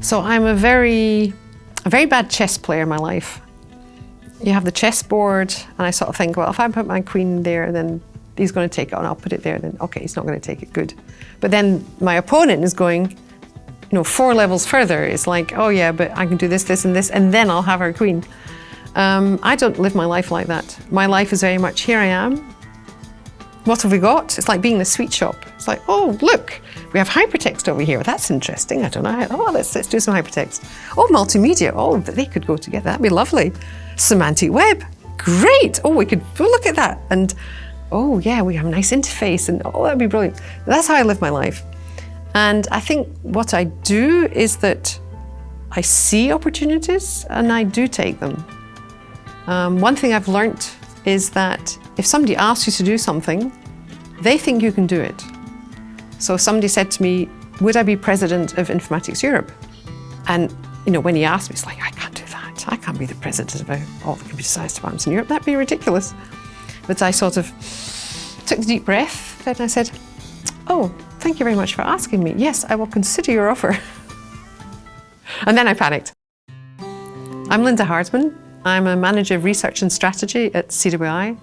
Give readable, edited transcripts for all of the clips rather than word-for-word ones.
So I'm a very bad chess player in my life. You have the chessboard, and I sort of think, well, if I put my queen there, then he's going to take it, and I'll put it there, then okay, he's not going to take it, good. But then my opponent is going, 4 levels further. It's like, oh yeah, but I can do this, this, and this, and then I'll have our queen. I don't live my life like that. My life is very much, here I am. What have we got? It's like being in a sweet shop. It's like, oh, look, we have hypertext over here. That's interesting. I don't know. Oh, let's do some hypertext. Oh, multimedia. Oh, they could go together. That'd be lovely. Semantic web. Great. Oh, we could look at that. And oh, yeah, we have a nice interface. And oh, that'd be brilliant. That's how I live my life. And I think what I do is that I see opportunities and I do take them. One thing I've learnt is that if somebody asks you to do something, they think you can do it. So if somebody said to me, would I be president of Informatics Europe? And when he asked me, it's like, I can't do that. I can't be the president of all the computer science departments in Europe. That'd be ridiculous. But I sort of took a deep breath and I said, oh, thank you very much for asking me. Yes, I will consider your offer. And then I panicked. I'm Lynda Hardman. I'm a manager of research and strategy at CWI,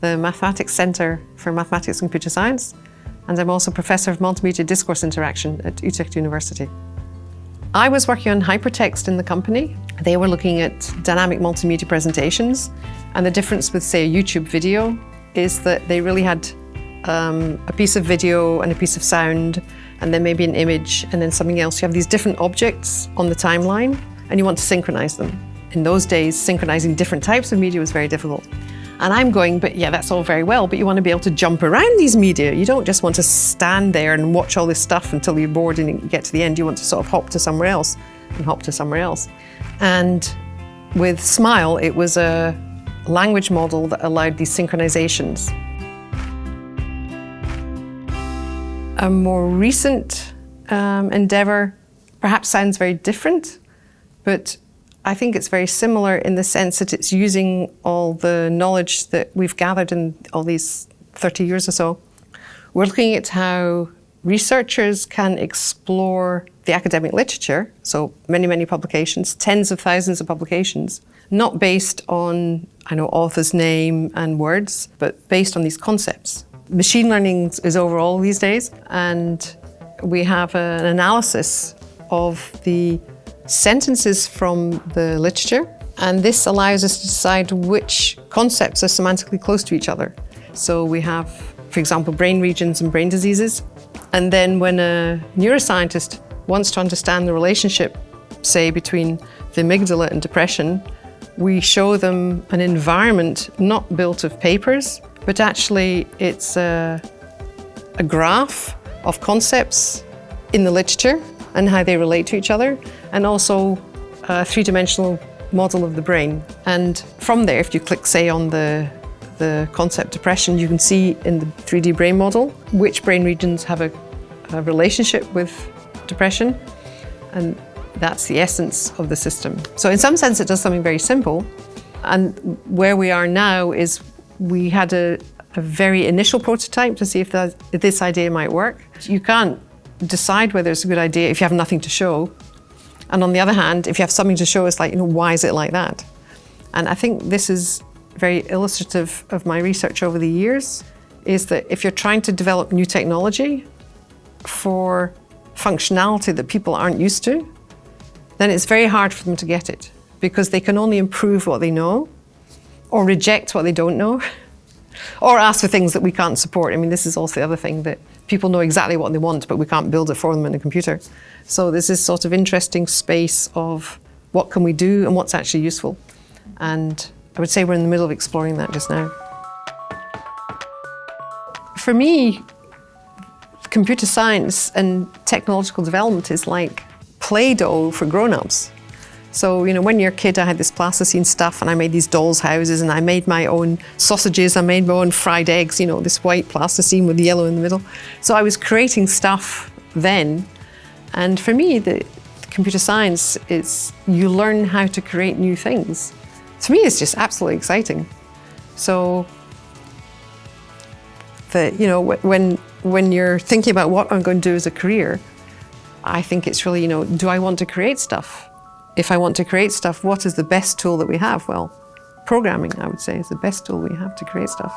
the Mathematics Centre for Mathematics and Computer Science, and I'm also Professor of Multimedia Discourse Interaction at Utrecht University. I was working on hypertext in the company. They were looking at dynamic multimedia presentations, and the difference with, say, a YouTube video is that they really had a piece of video and a piece of sound, and then maybe an image, and then something else. You have these different objects on the timeline, and you want to synchronize them. In those days, synchronizing different types of media was very difficult. And I'm going, but yeah, that's all very well, but you want to be able to jump around these media. You don't just want to stand there and watch all this stuff until you're bored and you get to the end. You want to sort of hop to somewhere else and hop to somewhere else. And with Smile, it was a language model that allowed these synchronizations. A more recent endeavour perhaps sounds very different, but I think it's very similar in the sense that it's using all the knowledge that we've gathered in all these 30 years or so. We're looking at how researchers can explore the academic literature, so many, many publications, tens of thousands of publications, not based on, author's name and words, but based on these concepts. Machine learning is over all these days, and we have an analysis of the sentences from the literature, and this allows us to decide which concepts are semantically close to each other. So we have, for example, brain regions and brain diseases, and then when a neuroscientist wants to understand the relationship, say, between the amygdala and depression, we show them an environment not built of papers, but actually it's a graph of concepts in the literature and how they relate to each other, and also a three-dimensional model of the brain. And from there, if you click, say, on the concept depression, you can see in the 3D brain model which brain regions have a relationship with depression, and that's the essence of the system. So in some sense, it does something very simple. And where we are now is we had a very initial prototype to see if this idea might work. You can't decide whether it's a good idea if you have nothing to show. And on the other hand, if you have something to show, it's like, why is it like that? And I think this is very illustrative of my research over the years, is that if you're trying to develop new technology for functionality that people aren't used to, then it's very hard for them to get it, because they can only improve what they know, or reject what they don't know, or ask for things that we can't support. I mean, this is also the other thing, that people know exactly what they want, but we can't build it for them in a computer. So there's this sort of interesting space of what can we do and what's actually useful. And I would say we're in the middle of exploring that just now. For me, computer science and technological development is like Play-Doh for grown-ups. So, when you're a kid, I had this plasticine stuff and I made these dolls' houses and I made my own sausages, I made my own fried eggs, this white plasticine with the yellow in the middle. So I was creating stuff then. And for me, the computer science is you learn how to create new things. To me, it's just absolutely exciting. So, when you're thinking about what I'm going to do as a career, I think it's really, do I want to create stuff? If I want to create stuff, what is the best tool that we have? Well, programming, I would say, is the best tool we have to create stuff.